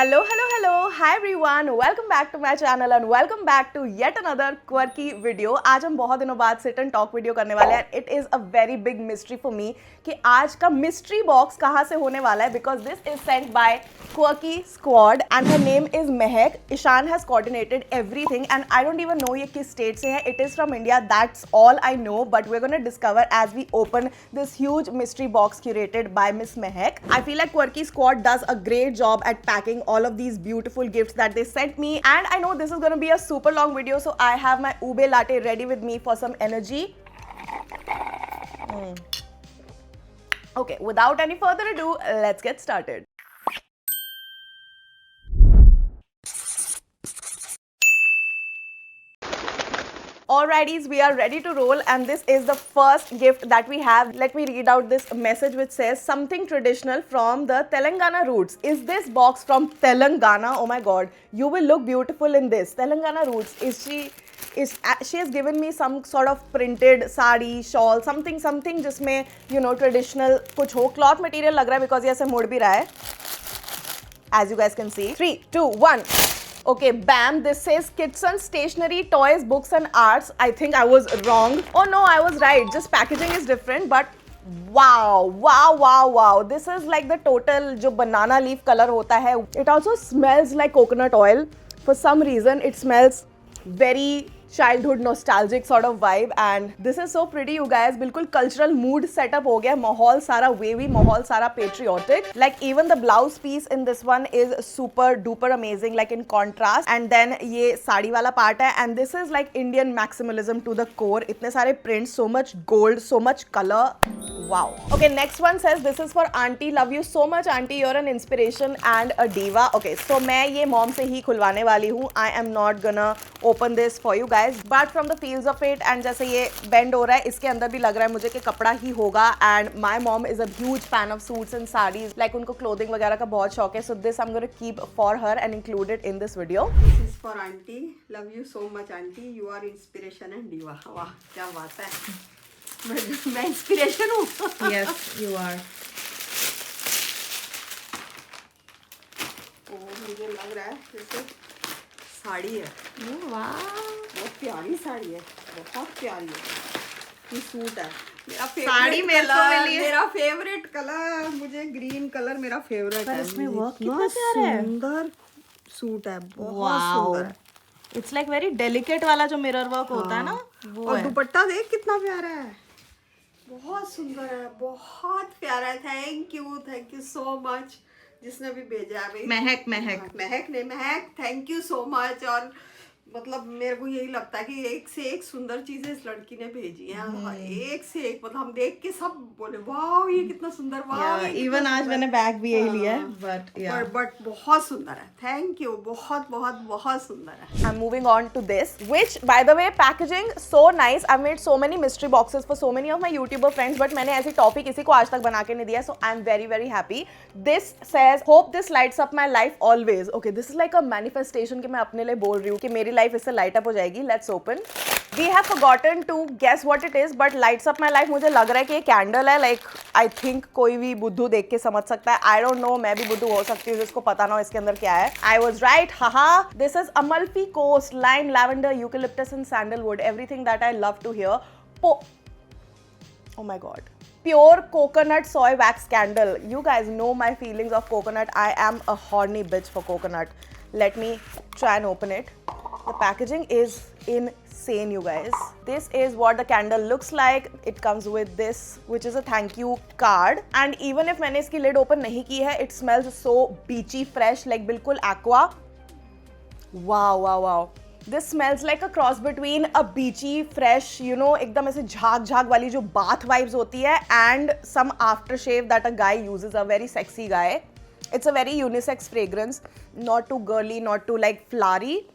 Hello, hello, hello. Hi everyone. Welcome back to my channel and welcome back to yet another quirky video. आज हम बहुत दिनों बाद sit and talk video करने वाले हैं. It is a very big mystery for me कि आज का mystery box कहाँ से होने वाला है because this is sent by Quirky Squad and her name is Mehak. Ishan has coordinated everything and I don't even know ये किस state से है. It is from India. That's all I know. But we're gonna discover as we open this huge mystery box curated by Miss Mehak. I feel like Quirky Squad does a great job at packing all of these beautiful gifts that they sent me, and I know this is going to be a super long video, so I have my ube latte ready with me for some energy. Okay, without any further ado, let's get started. Alrighties, we are ready to roll and this is the first gift that we have. Let me read out this message which says something traditional from the Telangana roots. Is this box from Telangana? Oh my god, you will look beautiful in this. Telangana roots. She has given me some sort of printed sari, shawl, something जिसमें you know traditional कुछ हो. Cloth material लग रहा है because ये ऐसे मुड़ भी रहा है. As you guys can see. 3, 2, 1. Okay, bam, this says Kitson Stationery, Toys, Books and Arts. I think I was wrong. Oh no, I was right. Just packaging is different, but wow. This is like the total जो banana leaf color होता है. It also smells like coconut oil. For some reason, it smells very childhood nostalgic sort of vibe and this is so pretty you guys. बिल्कुल cultural mood setup हो गया. माहौल सारा wavy, माहौल सारा patriotic. Like even the blouse piece in this one is super duper amazing, like in contrast. And then ये साड़ी वाला part है and this is like Indian maximalism to the core. इतने सारे prints, so much gold, so much color. Wow. Okay, next one says this is for auntie. Love you so much auntie. You're an inspiration and a diva. Okay, so मैं ये mom से ही खुलवाने वाली हूँ. I am not gonna open this for you guys. But from the feels of it and जैसे ये bend हो रहा है इसके अंदर भी लग रहा है मुझे कि कपड़ा ही होगा. And my mom is a huge fan of suits and sarees. Like उनको clothing वगैरह का बहुत शौक है. So this I'm gonna keep for her and include it in this video. This is for auntie. Love you so much auntie. You are inspiration and diva. वाह क्या बात है. मैं inspiration हूँ. Yes, you are. मुझे लग रहा है जैसे साड़ी है. बहुत प्यारी साड़ी है. बहुत प्यारी है. ये सूट है. साड़ी मेरे को मिली है. मेरा फेवरेट कलर. मुझे ग्रीन कलर मेरा फेवरेट है. इसमें वर्क कितना प्यारा है. सुंदर सूट है. बहुत सुंदर है. It's like very delicate वाला जो mirror work होता है ना वो और है. दुपट्टा देख कितना प्यारा है. बहुत सुंदर है. बहुत प्यारा है. थैंक यू सो मच जिसने भी भेजा है. महक महक थैंक यू सो मच. और मतलब मेरे को यही लगता है कि एक से एक सुंदर चीजें इस लड़की ने भेजी हैं. एक से एक मतलब हम देख के सब बोले वाह ये कितना सुंदर. वाह इवन आज मैंने बैग भी यही लिया है बट बहुत सुंदर है. Thank you. बहुत सुंदर है. I'm moving on to this, which by the way packaging so nice. I've made so many mystery boxes for so many of my YouTuber friends, but मैंने ऐसी टॉफी किसी को आज तक बना के नहीं दिया. So I'm very happy. This says hope this lights up my life always. Okay, this is like a manifestation कि मैं अपने लिए बोल रही हूँ कि मेरी लाइफ इससे लाइट अप हो जाएगी. Let's open. We have forgotten to guess what it is, but lights up my life मुझे लग रहा है कि ये कैंडल है. Like I think कोई भी बुद्धू देख के समझ सकता है. I don't know, मैं भी बुद्धू हो सकती हूँ जिसको पता ना हो इसके अंदर क्या है. I was right, haha. This is Amalfi Coast, lime, lavender, eucalyptus and sandalwood. Everything that I love to hear. Oh my god. Pure coconut soy wax candle. You guys know my feelings of coconut. I am a horny bitch for coconut. Let me try and open it. The packaging is insane you guys. This is what the candle looks like. It comes with this which is a thank you card and even if मैंने इसकी lid open नहीं की है it smells so beachy fresh like बिल्कुल aqua. Wow. This smells like a cross between a beachy fresh you know एकदम ऐसे झाग वाली जो bath vibes होती है and some aftershave that a guy uses, a very sexy guy. It's a very unisex fragrance, not too girly, not too like flowery.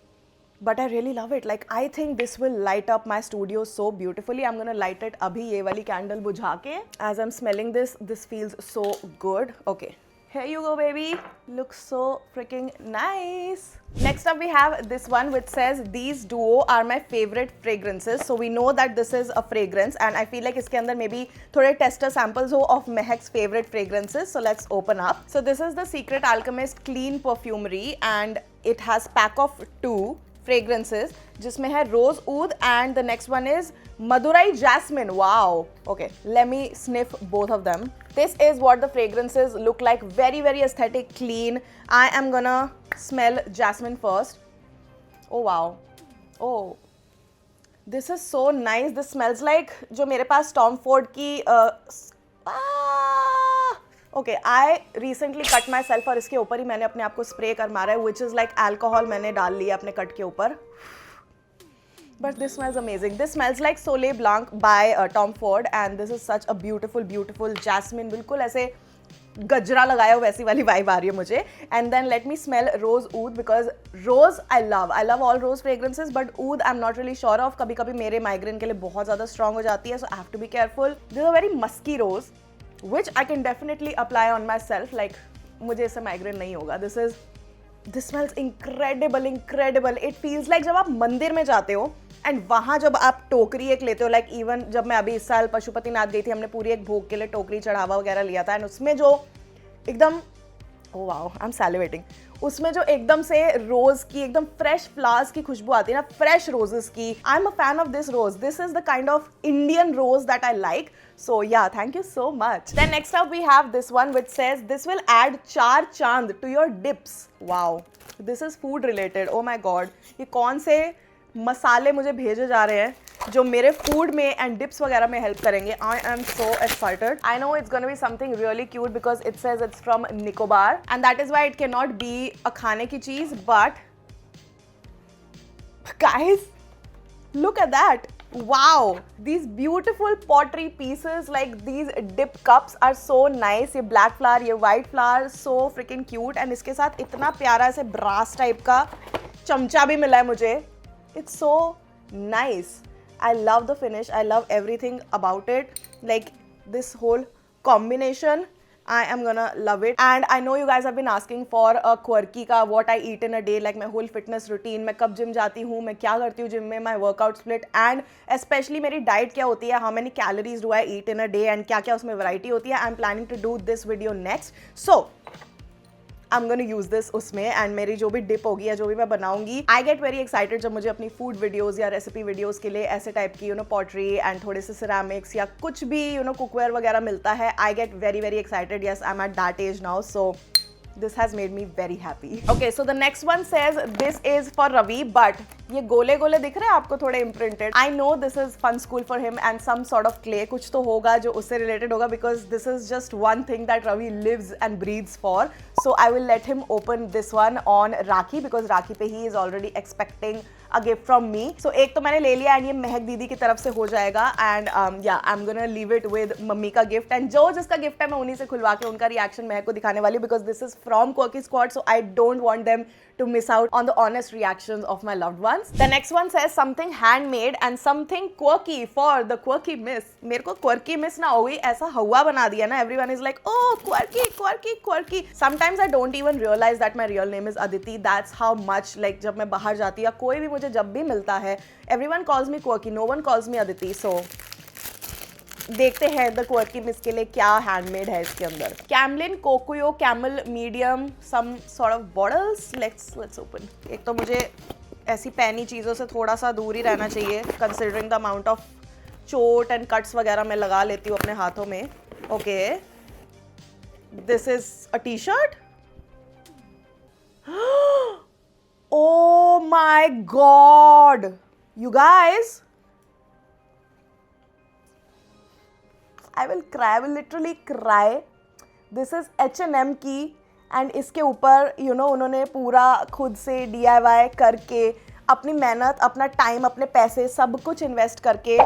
But I really love it. Like I think this will light up my studio so beautifully. I'm gonna light it अभी ये वाली candle बुझा के. As I'm smelling this, this feels so good. Okay, Here you go, baby. Looks so freaking nice. Next up we have this one which says these duo are my favorite fragrances. So we know that this is a fragrance and I feel like इसके अंदर maybe थोड़े tester samples हो of Mehek's favorite fragrances. So let's open up. So this is the Secret Alchemist Clean Perfumery and it has pack of 2 fragrances जिसमें है Rose Oud and the next one is Madurai Jasmine. Wow. Okay, let me sniff both of them. This is what the fragrances look like. Very, very aesthetic, clean. I am gonna smell jasmine first. Oh wow. Oh. This is so nice. This smells like जो मेरे पास Tom Ford की Okay, I recently cut myself और इसके ऊपर ही मैंने अपने आप को स्प्रे कर मारा है, which is like alcohol मैंने डाल लिया अपने कट के ऊपर. But this smells amazing. This smells like Soleil Blanc by Tom Ford and this is such a beautiful, beautiful jasmine. बिल्कुल ऐसे गजरा लगाया हो वैसी वाली vibe आ रही है मुझे. And then let me smell Rose Oud because Rose I love. I love all rose fragrances but Oud I'm not really sure of. कभी कभी मेरे migraine के लिए बहुत ज़्यादा strong हो जाती है, so I have to be careful. This is a very musky rose which I can definitely apply on myself. Like मुझे इससे migraine नहीं होगा. This smells incredible, incredible. It feels like जब आप मंदिर में जाते हो एंड वहाँ जब आप टोकरी एक लेते हो, लाइक इवन जब मैं अभी इस साल पशुपतिनाथ गई थी, हमने पूरी एक भोग के लिए टोकरी चढ़ावा वगैरह लिया था एंड उसमें जो एकदम ओह वाओ आई एम सैलिवेटिंग, उसमें जो एकदम से रोज की एकदम फ्रेश फ्लावर्स की खुशबू आती है ना, फ्रेश रोजेस की. I am a fan of this rose. This is the kind of Indian rose that I like. So yeah, thank you so much. Then next up we have this one which says this will add char chand to your dips. Wow, this is food related. Oh my god, ये कौन से मसाले मुझे भेजे जा रहे हैं जो मेरे फूड में एंड डिप्स वगैरह में हेल्प करेंगे. I am so excited. I know it's gonna be something really cute because it says it's from Nicobar and that is why it cannot be a खाने की चीज. But guys, look at that. Wow, these beautiful pottery pieces, like these dip cups are so nice. ये black flower, ये white flower, so freaking cute. And इसके साथ इतना प्यारा ऐसे brass type का चमचा भी मिला है मुझे. It's so nice. I love the finish. I love everything about it. Like this whole combination. I am gonna love it. And I know you guys have been asking for a quirky का what I eat in a day, like my whole fitness routine. मैं कब gym जाती हूँ, मैं क्या करती हूँ gym में, my workout split and especially मेरी diet क्या होती है, how many calories do I eat in a day and क्या क्या उसमें variety होती है. I'm planning to do this video next. So I'm gonna use this उसमें and मेरी जो भी dip होगी या जो भी मैं बनाऊंगी, I get very excited जब मुझे अपनी food videos या recipe videos के लिए ऐसे type की pottery and थोड़े से ceramics या कुछ भी cookware वगैरह मिलता है. I get very very excited. Yes, I'm at that age now, so this has made me very happy. Okay, so the next one says this is for Ravi, but ये गोले गोले दिख रहे हैं आपको थोड़े imprinted. I know this is fun school for him and some sort of clay. कुछ तो होगा जो उससे related होगा because this is just one thing that Ravi lives and breathes for. So I will let him open this one on Rakhi because Rakhi पे he is already expecting a gift from me. So एक तो मैंने ले लिया and ये महक दीदी की तरफ से हो जाएगा and yeah, I'm gonna leave it with mummy का gift and जो जिसका gift है मैं उन्हीं से खुलवा के उनका reaction महक को दिखाने वाली because this is from Quirky Squad, so I don't want them to miss out on the honest reactions of my loved ones. The next one says something handmade and something quirky for the quirky miss. मेरे को quirky miss ना हो गई, ऐसा हवा बना दिया ना. Everyone is like, oh quirky, quirky, quirky. Sometimes I don't even realize that my real name is Aditi. That's how much like जब मैं बाहर जाती या कोई भी मुझे जब भी मिलता है, everyone calls me quirky. No one calls me Aditi. So देखते हैं द क्वर्की मिस के लिए क्या हैंडमेड है इसके अंदर. Camlin Kokuyo camel medium some sort of bottles. Let's open. एक तो मुझे ऐसी पैनी चीज़ों से थोड़ा सा दूर ही रहना चाहिए कंसिडरिंग द अमाउंट ऑफ चोट एंड कट्स वगैरह मैं लगा लेती हूँ अपने हाथों में. Okay, this is a T shirt. Oh my god, you guys, I will cry, I will literally cry. This is H&M की and इसके ऊपर उन्होंने पूरा खुद से DIY करके अपनी मेहनत, अपना टाइम, अपने पैसे सब कुछ इन्वेस्ट करके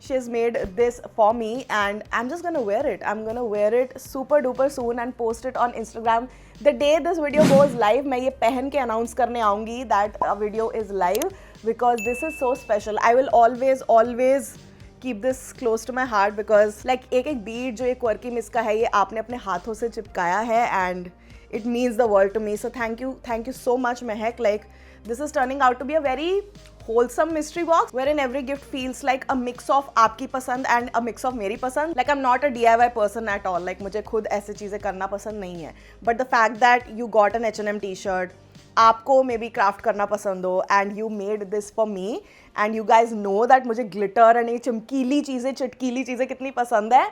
she has made this for me and I'm just gonna wear it. I'm gonna wear it super duper soon and post it on Instagram. The day this video goes live, मैं ये पहन के announce करने आऊँगी that a video is live because this is so special. I will always keep this close to my heart because like एक bead जो ये quirky miss का है ये आपने अपने हाथों से चिपकाया है and it means the world to me. So thank you so much, Mehak. Like, this is turning out to be a very wholesome mystery box wherein every gift feels like a mix of आपकी पसंद and a mix of मेरी पसंद. Like, I'm not a DIY person at all. Like, मुझे खुद ऐसे चीज़ें करना पसंद नहीं है. But the fact that you got an H&M t-shirt, आपको मे बी क्राफ्ट करना पसंद हो, and you made this for me, and you guys know that मुझे ग्लिटर एंड ये चमकीली चीज़ें, चटकीली चीज़ें कितनी पसंद है,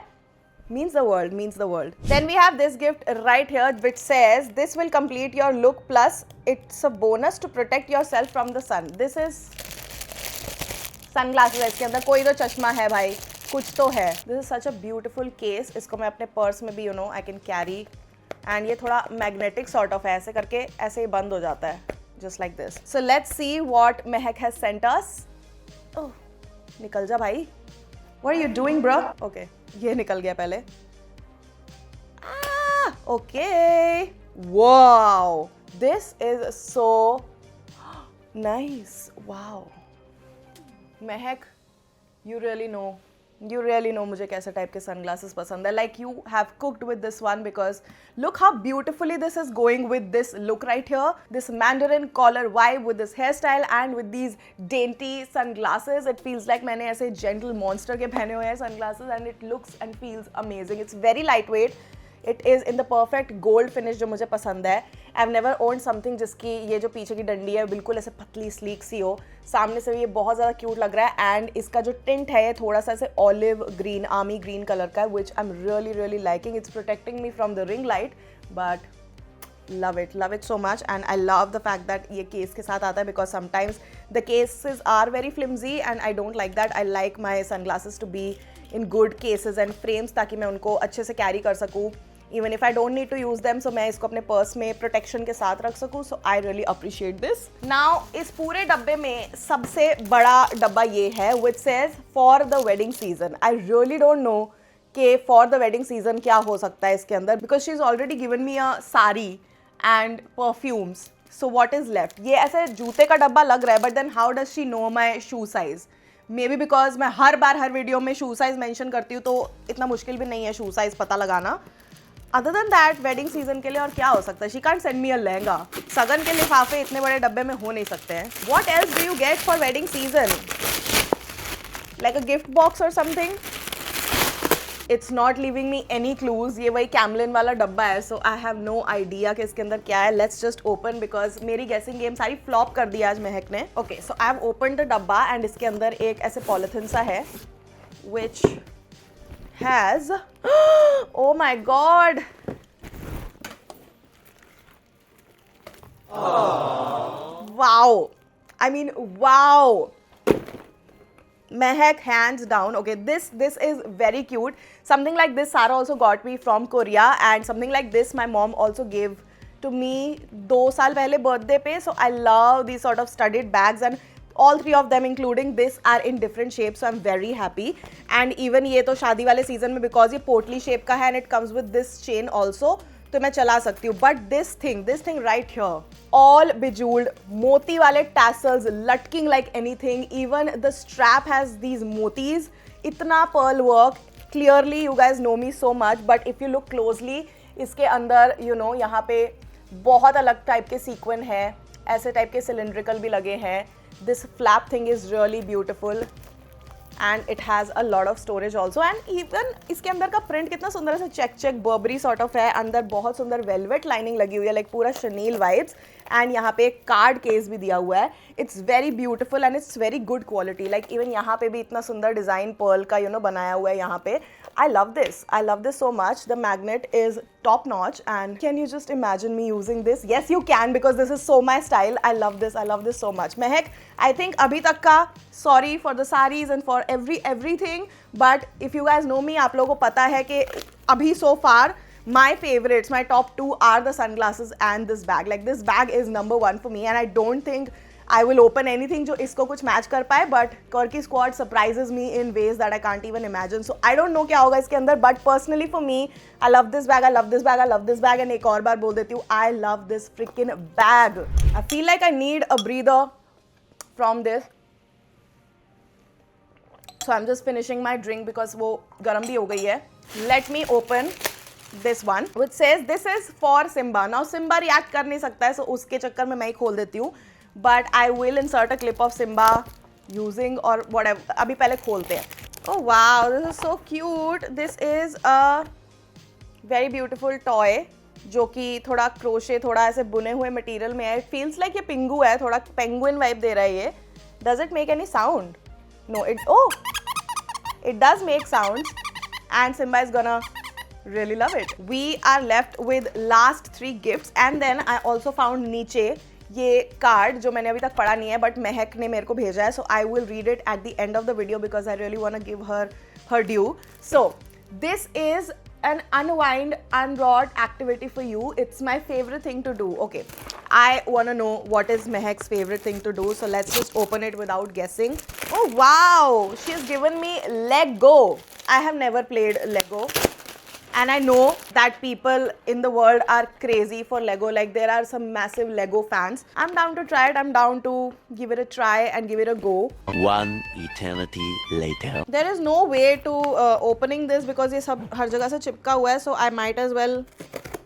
means the world, means the world. Then we have this gift right here which says this will complete your look, plus it's a bonus to protect yourself from the sun. This is sunglasses है इसके अंदर, कोई तो चश्मा है भाई, कुछ तो है. This is such a beautiful case. इसको मैं अपने पर्स में भी I can carry. And ये थोड़ा magnetic sort of है, ऐसे करके ऐसे ही बंद हो जाता है, just like this. So let's see what Mehak has sent us. Oh, निकल जा भाई. What are you doing, bro? Okay, ये निकल गया पहले. Okay. Wow. This is so nice. Wow. Mehak, you really know मुझे कैसे टाइप के sunglasses पसंद है. Like, you have cooked with this one because look how beautifully this is going with this look right here. This Mandarin collar vibe with this hairstyle and with these dainty sunglasses. It feels like मैंने ऐसे gentle monster के पहने हुए हैं sunglasses and it looks and feels amazing. It's very lightweight. It is in the perfect gold finish जो मुझे पसंद है. I've never owned something जिसकी ये जो पीछे की डंडी है बिल्कुल ऐसे पतली स्लीक सी हो. सामने से भी ये बहुत ज़्यादा क्यूट लग रहा है, एंड इसका जो टिंट है ये थोड़ा सा ऐसे olive green, army green colour का है, which I am really liking. It's protecting me from the ring light, but love it so much. And I love the fact that ये केस के साथ आता है because sometimes the cases are very flimsy and I don't like that. I like my sunglasses to be in good cases and frames ताकि मैं उनको अच्छे से कैरी कर सकूँ. Even if I don't need to use them, so मैं इसको अपने पर्स में प्रोटेक्शन के साथ रख सकूँ. So I really appreciate this. Now इस पूरे डब्बे में सबसे बड़ा डब्बा ये है which says for the wedding season. I really don't know कि for the wedding season क्या हो सकता है इसके अंदर, because she's already given me a sari and perfumes. So what is left? ये ऐसे जूते का डब्बा लग रहा है, but then how does she know my shoe size? Maybe because मैं हर बार हर वीडियो में shoe size mention करती हूँ, तो इतना मुश्किल भी नहीं है shoe size पता लगाना. Other than that, wedding season के लिए और क्या हो सकता है? She can't send me a lehenga. सगन के लिफाफे इतने बड़े डब्बे में हो नहीं सकते हैं. What else do you get for wedding season? Like a gift box or something? It's not leaving me any clues. ये वही कैमलिन वाला डब्बा है, so I have no idea कि इसके अंदर क्या है. Let's just open because मेरी guessing game सारी flop कर दी आज महक ने. Okay, so I have opened the डब्बा and इसके अंदर एक ऐसे पॉलिथिन सा है, which has oh my god, wow, I mean wow, Mehak, hands down. Okay, this is very cute. Something like this Sarah also got me from Korea, and something like this my mom also gave to me 2 साल पहले birthday पे. So I love these sort of studded bags, and all 3 of them including this are in different shapes, so I'm very happy. And even ये तो शादी वाले season में because ये पोटली shape का है and it comes with this chain also, तो मैं चला सकती हूँ. But this thing right here, all bejeweled, मोती वाले tassels लटकिंग like anything. Even the strap has these motis, इतना pearl work. Clearly you guys know me so much, but if you look closely, इसके अंदर you know यहाँ पे बहुत अलग type के sequin है, ऐसे टाइप के cylindrical भी लगे हैं. This flap thing is really beautiful and it has a lot of storage also. And even इसके अंदर का print कितना सुंदर है, check Burberry sort of है. अंदर बहुत सुंदर velvet lining लगी हुई है, like पूरा Chanel vibes. And यहाँ पे एक card case भी दिया हुआ है. It's very beautiful and it's very good quality. Like even यहाँ पे भी इतना सुंदर design pearl का बनाया हुआ है यहाँ पे. I love this so much. The magnet is top notch, and can you just imagine me using this? Yes, you can, because this is so my style. I love this so much. Mehak, I think अभी तक का sorry for the saris and for everything, but if you guys know me, आप लोगों को पता है कि अभी so far my favorites, my top 2 are the sunglasses and this bag. Like this bag is number 1 for me, and I don't think I will open anything जो इसको कुछ मैच कर पाए, but Quirky Squad surprises me in ways that I can't even imagine. So I don't know क्या होगा इसके अंदर, but personally for me, I love this bag, I love this bag, I love this bag, and एक और बार बोल देती हूँ, I love this freaking bag. I feel like I need a breather from this. So I'm just finishing my drink because वो गर्म भी हो गई है. Let me open this one which says this is for Simba. Now Simba react कर नहीं सकता है, so उसके चक्कर में मैं ही खोल देती हूँ. But I will insert a clip of Simba using or whatever. अभी पहले खोलते हैं. Oh wow, this is so cute. This is a very beautiful toy जो कि थोड़ा क्रोशे, थोड़ा ऐसे बुने हुए मटेरियल में है. It feels like ये पिंगू है, थोड़ा पेंगुइन वाइब दे रहा है ये. Does it make any sound? No, it does make sounds and Simba is gonna really love it. We are left with last 3 gifts and then I also found नीचे ये card जो मैंने अभी तक पढ़ा नहीं है बट महक ने मेरे को भेजा है, so I will read it at the end of the video because I really want to give her due. So this is an unwind, unwrought activity for you. It's my favorite thing to do. Okay, I want to know what is Mehak's favorite thing to do, so let's just open it without guessing. Oh wow, she's given me Lego. I have never played Lego. And I know that people in the world are crazy for Lego. Like there are some massive Lego fans. I'm down to try it. I'm down to give it a try and give it a go. One eternity later. There is no way to opening this because ये सब हर जगह से चिपका हुआ है. So I might as well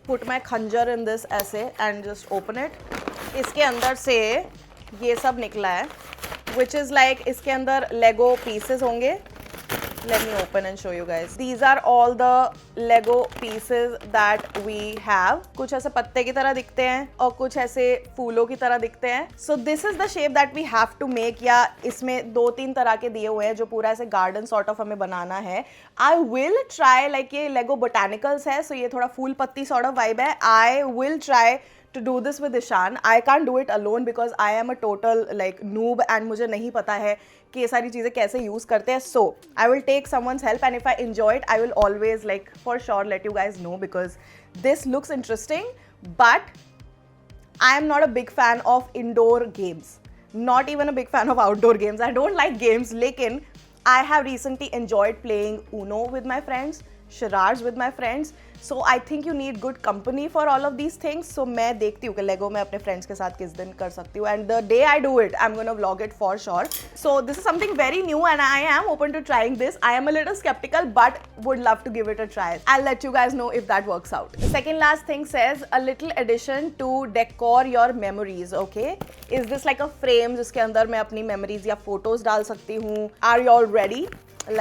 put my खंजर in this ऐसे and just open it. इसके अंदर से ये सब निकला है. Which is like इसके अंदर Lego pieces होंगे. Let me open and show you guys. These are all the Lego pieces that we have. कुछ ऐसे पत्ते की तरह दिखते हैं और कुछ ऐसे फूलों की तरह दिखते हैं. So this is the shape that we have to make. या इसमें 2-3 तरह के दिए हुए हैं जो पूरा ऐसे garden sort of हमें बनाना है. I will try like ये Lego botanicals है, so ये थोड़ा फूल पत्ती sort of vibe है. I will try to do this with Ishan. I can't do it alone because I am a total like noob and मुझे नहीं पता है कि ये सारी चीज़ें कैसे यूज़ करते हैं. So I will take someone's help and if I enjoy it, I will always like for sure let you guys know because this looks interesting. But I am not a big fan of indoor games. Not even a big fan of outdoor games. I don't like games. लेकिन I have recently enjoyed playing Uno with my friends, charades with my friends. So I think you need good company for all of these things. So मैं देखती हूँ कि Lego मैं अपने friends के साथ किस दिन कर सकती हूँ. And the day I do it, I'm gonna vlog it for sure. So this is something very new and I am open to trying this. I am a little skeptical but would love to give it a try. I'll let you guys know if that works out. The second last thing says a little addition to decor your memories. Okay, is this like a frame जिसके अंदर मैं अपनी memories या photos डाल सकती हूँ? Are you all ready?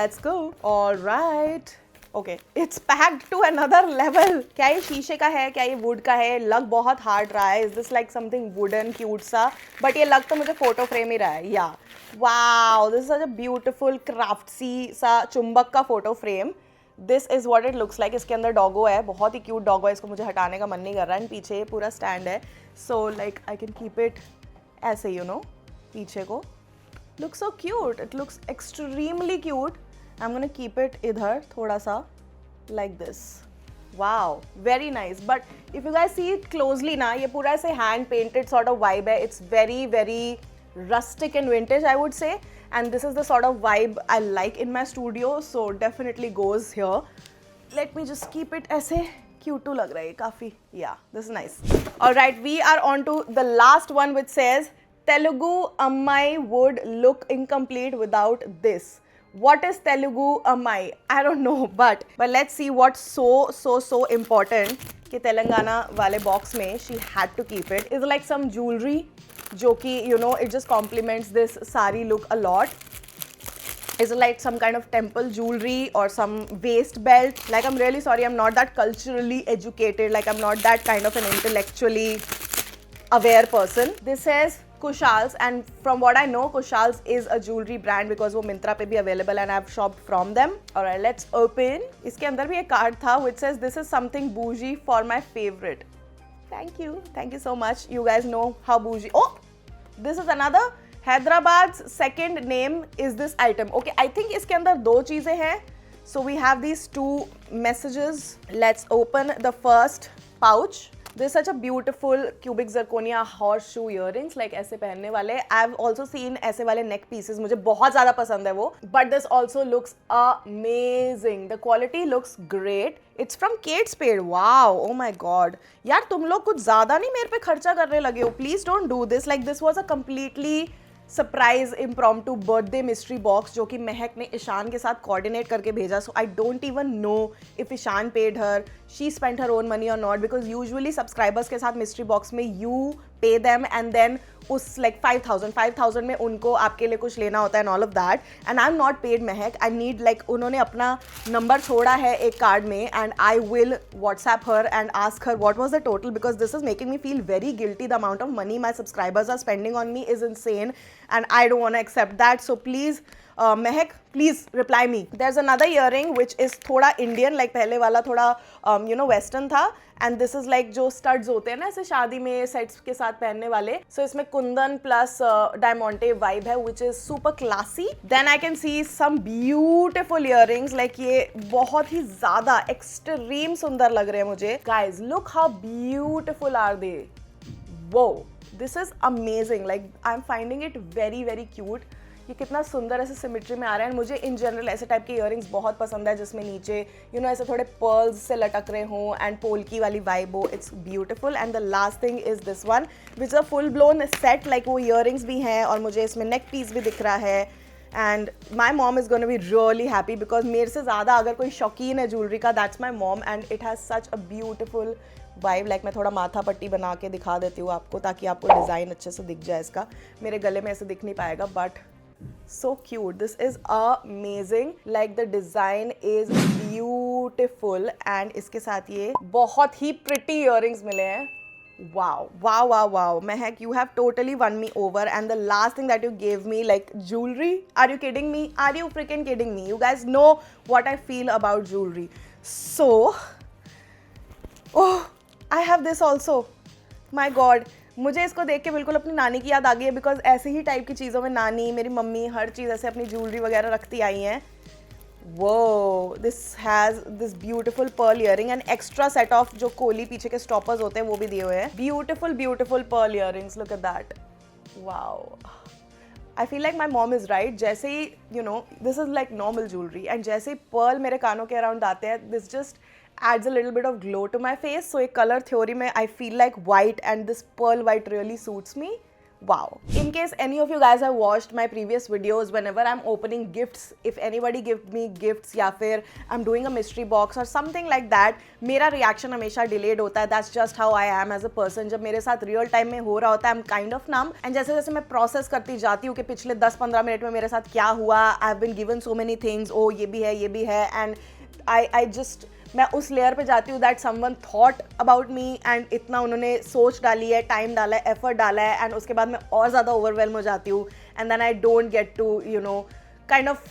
Let's go. All right. Okay, it's packed to another level. क्या ये शीशे का है, क्या ये वुड का है? लग बहुत हार्ड रहा है. Is this like something wooden cute सा? But ये लग तो मुझे फोटो फ्रेम ही रहा है. Yeah. Wow, this is such a beautiful craftsy सा चुंबक का photo frame. This is what it looks like. इसके अंदर डॉगो है, बहुत ही क्यूट डॉगो है. इसको मुझे हटाने का मन नहीं कर रहा है. पीछे पूरा स्टैंड है. So like I can keep it ऐसे you know पीछे को. Looks so cute. It looks extremely cute. I'm gonna keep it इधर थोड़ा सा like this. Wow, very nice. But if you guys see it closely ना, ये पूरा ऐसे hand painted sort of vibe है. It's very very rustic and vintage I would say. And this is the sort of vibe I like in my studio. So definitely goes here. Let me just keep it ऐसे cute लग रहा है काफी. Yeah, this is nice. Alright, we are on to the last one which says Telugu Ammai would look incomplete without this. What is Telugu Ammai? I don't know, but let's see what's so important कि तेलंगाना वाले box में she had to keep it. Is like some jewelry जो कि you know it just complements this sari look a lot. Is it like some kind of temple jewelry or some waist belt? Like I'm really sorry, I'm not that culturally educated. Like I'm not that kind of an intellectually aware person. This says Kushal's and from what I know Kushal's is a jewelry brand because वो Myntra पे भी available and I've shopped from them. Alright, let's open. इसके अंदर भी एक card था which says this is something bougie for my favorite. Thank you so much. You guys know how bougie. Oh, this is another Hyderabad's second name is this item. Okay, I think इसके अंदर दो चीजें हैं. So we have these two messages. Let's open the first pouch. This is such a beautiful cubic zirconia horseshoe earrings, like ऐसे पहनने वाले. I've also seen ऐसे वाले neck pieces, मुझे बहुत ज़्यादा पसंद है वो. But this also looks amazing. The quality looks great. It's from Kate Spade. Wow, oh my god. यार तुम लोग कुछ ज़्यादा नहीं मेरे पे खर्चा करने लगे हो. Please don't do this. Like this was a completely surprise impromptu birthday mystery box जो कि महक ने ईशान के साथ कोऑर्डिनेट करके भेजा. So I don't even know if Ishaan paid her, she spent her own money or not, because usually subscribers के साथ mystery box में you pay them and then उस लाइक 5,000 में उनको आपके लिए कुछ लेना होता है and all of that. And I am not paid Mahek. I need like उन्होंने अपना नंबर छोड़ा है एक कार्ड में and I will WhatsApp her and ask her what was the total, because this is making me feel very guilty. The amount of money my subscribers are spending on me is insane and I don't want to accept that. So please Mehak, please reply me. There's another earring which is thoda Indian, like पहले वाला थोड़ा western था, and this is like जो studs होते हैं ना ऐसे शादी में sets के साथ पहनने वाले. So इसमें कुंदन plus diamante vibe है which is super classy. Then I can see some beautiful earrings, like ये बहुत ही ज़्यादा extreme सुंदर लग रहे हैं मुझे. Guys, look how beautiful are they. Whoa. This is amazing. Like I'm finding it very very cute. ये कितना सुंदर ऐसे सिमेट्री में आ रहा है. मुझे इन जनरल ऐसे टाइप के इयररिंग्स बहुत पसंद है जिसमें नीचे ऐसे थोड़े पर्ल्स से लटक रहे हों एंड पोल्की वाली वाइब हो. It's beautiful. And the last thing is this one which a full blown set, like वो इयररिंग्स भी हैं और मुझे इसमें नेक पीस भी दिख रहा है. And my mom is gonna be really happy because मेरे से ज़्यादा अगर कोई शौकीन है ज्वेलरी का, that's my mom. And it has such a beautiful vibe. Like मैं थोड़ा माथा पट्टी बना के दिखा देती हूँ आपको ताकि आपको डिज़ाइन अच्छे से दिख जाए इसका. मेरे गले में ऐसे दिख नहीं पाएगा but so cute. This is amazing. Like the design is beautiful and इसके साथ ये बहुत ही pretty earrings मिले हैं. Wow, wow, wow, wow. Mehak, you have totally won me over. And the last thing that you gave me, like jewelry. Are you kidding me? Are you freaking kidding me? You guys know what I feel about jewelry. So, oh, I have this also. My God. मुझे इसको देख के बिल्कुल अपनी नानी की याद आ गई है बिकॉज ऐसे ही टाइप की चीज़ों में नानी, मेरी मम्मी हर चीज़ ऐसे अपनी ज्वेलरी वगैरह रखती आई हैं. वो this has this beautiful pearl earring and extra set of जो कोली पीछे के स्टॉपर्स होते हैं वो भी दिए हुए हैं. Beautiful beautiful pearl earrings. Look at that. Wow. I feel like my mom is right. जैसे ही this is like normal jewellery and जैसे ही पर्ल मेरे कानों के अराउंड आते हैं this just adds a little bit of glow to my face. So a color theory mein I feel like white and this pearl white really suits me. Wow. In case any of you guys have watched my previous videos, whenever I'm opening gifts, if anybody gives me gifts या फिर I'm doing a mystery box or something like that, मेरा reaction हमेशा delayed होता है. That's just how I am as a person. जब मेरे साथ real time में हो रहा होता है I'm kind of numb. And जैसे जैसे मैं process करती जाती हूँ कि पिछले 10-15 मिनट में मेरे साथ क्या हुआ, I've been given so many things, oh ये भी है and I just मैं उस लेयर पे जाती हूँ that someone thought about me and इतना उन्होंने सोच डाली है, टाइम डाला है, एफर्ट डाला है एंड उसके बाद मैं और ज़्यादा ओवरवेलम हो जाती हूँ and then I don't get to kind of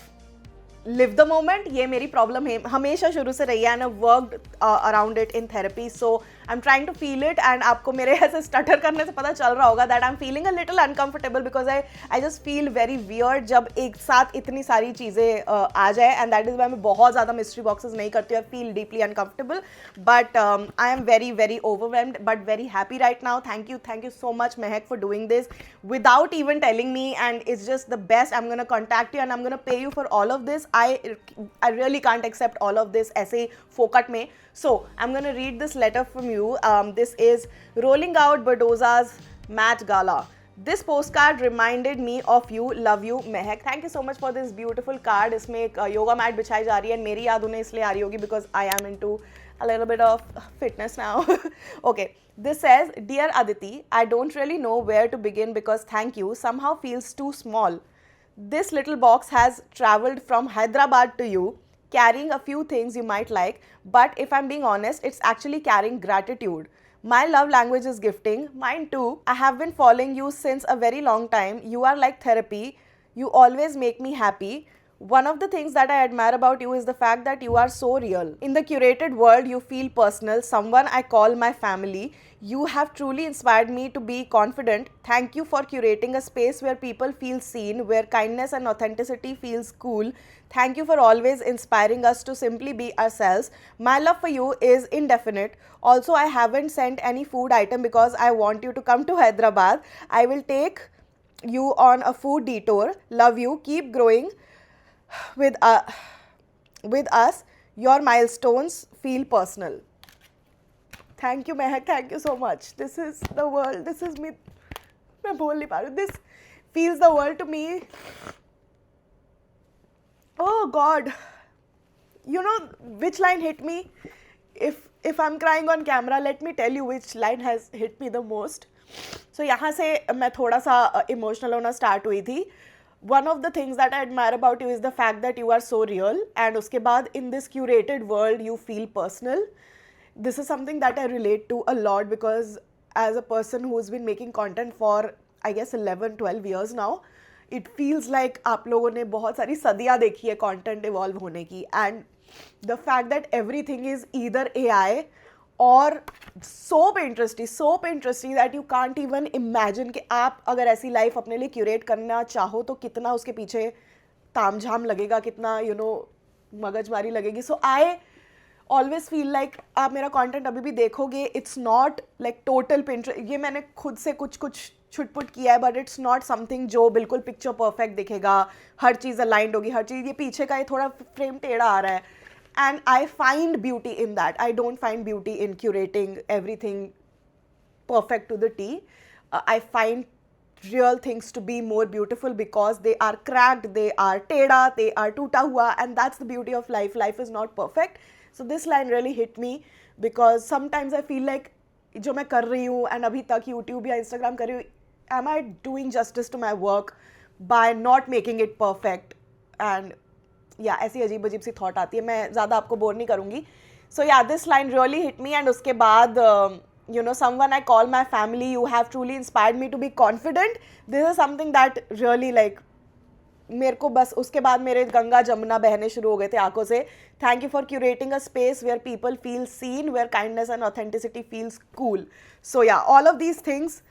live the moment. ये मेरी प्रॉब्लम है हमेशा शुरू से रही है and I worked around it in therapy. So I am trying to feel it and आपको मेरे ऐसे स्टटर करने से पता चल रहा होगा that I am feeling a little uncomfortable because I just feel very weird जब एक साथ इतनी सारी चीज़ें आ जाए एंड दैट इज़ वाई मैं बहुत ज़्यादा मिस्ट्री बॉक्सेस नहीं करती हूँ. I feel deeply uncomfortable but I am very very overwhelmed but very happy right now. Thank you so much Mahek for doing this without even telling me and it's just the best. I am gonna contact you and I am gonna pay you for all of this. I really can't accept all of this ऐसे फोकट में. So I'm gonna read this letter from you. This is rolling out Badoza's Matte Gala. This postcard reminded me of you. Love you, Mehak. Thank you so much for this beautiful card. इसमें एक yoga mat बिछाई जा रही है. मेरी याद उन्हें इसलिए आ रही होगी because I am into a little bit of fitness now. Okay. This says, Dear Aditi, I don't really know where to begin because thank you somehow feels too small. This little box has traveled from Hyderabad to you, carrying a few things you might like, but if I'm being honest, it's actually carrying gratitude. My love language is gifting, mine too. I have been following you since a very long time. You are like therapy. You always make me happy. One of the things that I admire about you is the fact that you are so real. In the curated world, you feel personal, someone I call my family. You have truly inspired me to be confident. Thank you for curating a space where people feel seen, where kindness and authenticity feels cool. Thank you for always inspiring us to simply be ourselves. My love for you is indefinite. Also, I haven't sent any food item because I want you to come to Hyderabad. I will take you on a food detour. Love you. Keep growing with us. Your milestones feel personal. Thank you, Mehak. Thank you so much. This is the world. This is me. मैं बोल नहीं पा रही हूँ. This feels the world to me. Oh God. You know which line hit me? If I'm crying on camera, let me tell you which line has hit me the most. So यहाँ से मैं थोड़ा सा emotional होना start हुई थी. One of the things that I admire about you is the fact that you are so real, and उसके बाद in this curated world you feel personal. This is something that I relate to a lot because as a person who's been making content for I guess 11-12 years now, it feels like आप लोगों ने बहुत सारी सदियाँ देखी है content evolve होने की, and the fact that everything is either AI or so interesting that you can't even imagine कि आप अगर ऐसी life अपने लिए curate करना चाहो तो कितना उसके पीछे तामझाम लगेगा, कितना मगजमारी लगेगी. So I always feel like आप मेरा content अभी भी देखोगे, it's not like total Pinterest. ये मैंने खुद से कुछ छुटपुट किया है, but it's not something जो बिल्कुल picture perfect दिखेगा, हर चीज़ aligned होगी, हर चीज़. ये पीछे का ये थोड़ा frame टेढ़ा आ रहा है. And I find beauty in that. I don't find beauty in curating everything perfect to the T. I find real things to be more beautiful because they are cracked, they are teda, they are toota hua, and that's the beauty of life. Life is not perfect. So this line really hit me because sometimes I feel like जो मैं कर रही हूँ and अभी तक YouTube या Instagram कर रही हूँ, am I doing justice to my work by not making it perfect? And या ऐसी अजीब सी थॉट आती है. मैं ज़्यादा आपको बोर नहीं करूँगी. सो या this line really hit me. And उसके बाद you know, someone I call my family, you have truly inspired me to be confident. This is something that really like मेरे को बस उसके बाद मेरे गंगा जमुना बहने शुरू हो गए थे आंखों से. Thank you for curating a space where people feel seen, where kindness and authenticity feels cool. So yeah all of these things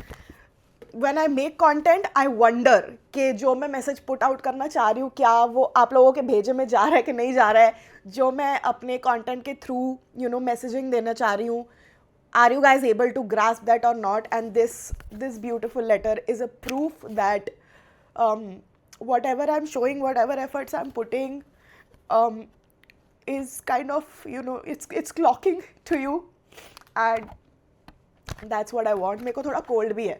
when I make content, I wonder कि जो मैं मैसेज पुट आउट करना चाह रही हूँ क्या वो आप लोगों के भेजे में जा रहा है कि नहीं जा रहा है. जो मैं अपने कंटेंट के थ्रू यू नो मैसेजिंग देना चाह रही हूँ, are you guys able to grasp that or not. And this beautiful letter is a proof that whatever I'm showing, whatever efforts I'm putting is kind of, you know, it's clocking to you, and that's what I want. मेरे को थोड़ा cold भी है,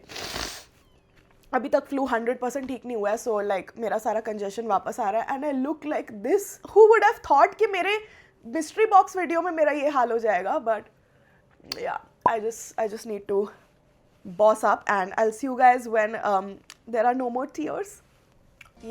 अभी तक flu 100% ठीक नहीं हुआ है. सो लाइक मेरा सारा कंजेशन वापस आ रहा है and I look like this. Who would have thought कि मेरे मिस्ट्री बॉक्स वीडियो में मेरा ये हाल हो जाएगा. But yeah I just need to boss up, and I'll see you guys when there are no more tears.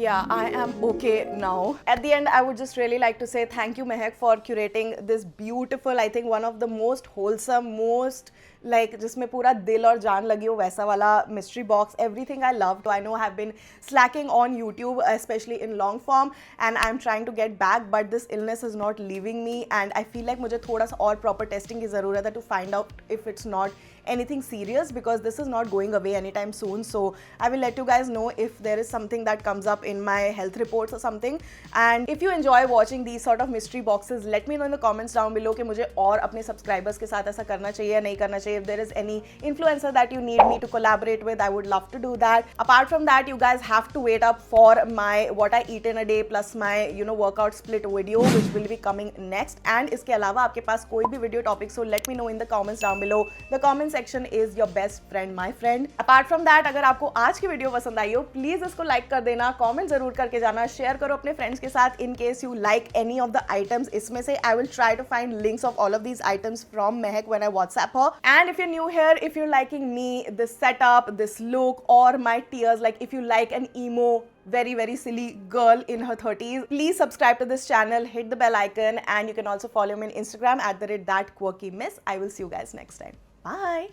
Yeah, I am okay now. At the end, I would just really like to say thank you, Mehak, for curating this beautiful, I think one of the most wholesome, most like जिसमें पूरा दिल और जान लगी हो वैसा वाला mystery box. Everything I loved. I know I've been slacking on YouTube, especially in long form, and I'm trying to get back, but this illness is not leaving me, and I feel like मुझे थोड़ा सा और proper testing की ज़रूरत है to find out if it's not anything serious, because this is not going away anytime soon. So I will let you guys know if there is something that comes up in my health reports or something. And if you enjoy watching these sort of mystery boxes, let me know in the comments down below कि मुझे और अपने subscribers के साथ ऐसा करना चाहिए या नहीं करना चाहिए. If there is any influencer that you need me to collaborate with, I would love to do that. Apart from that, you guys have to wait up for my what I eat in a day plus my workout split video, which will be coming next. And इसके अलावा आपके पास कोई भी video topic, so let me know in the comments down below. The comment section is your best friend, my friend. Apart from that, अगर आपको आज की video पसंद आई हो, प्लीज इसको लाइक कर देना, कमेंट जरूर करके जाना, शेयर करो अपने फ्रेंड्स के साथ in case you like any of the items. इसमें से I will try to find links of all of these items from Mehak when I WhatsApp her. And if you're new here, if you're liking me, this setup, this look, or my tears, like if you like an emo very silly girl in her 30s, please subscribe to this channel, hit the bell icon, and you can also follow me on Instagram @thatquirkymiss. I will see you guys next time. Bye.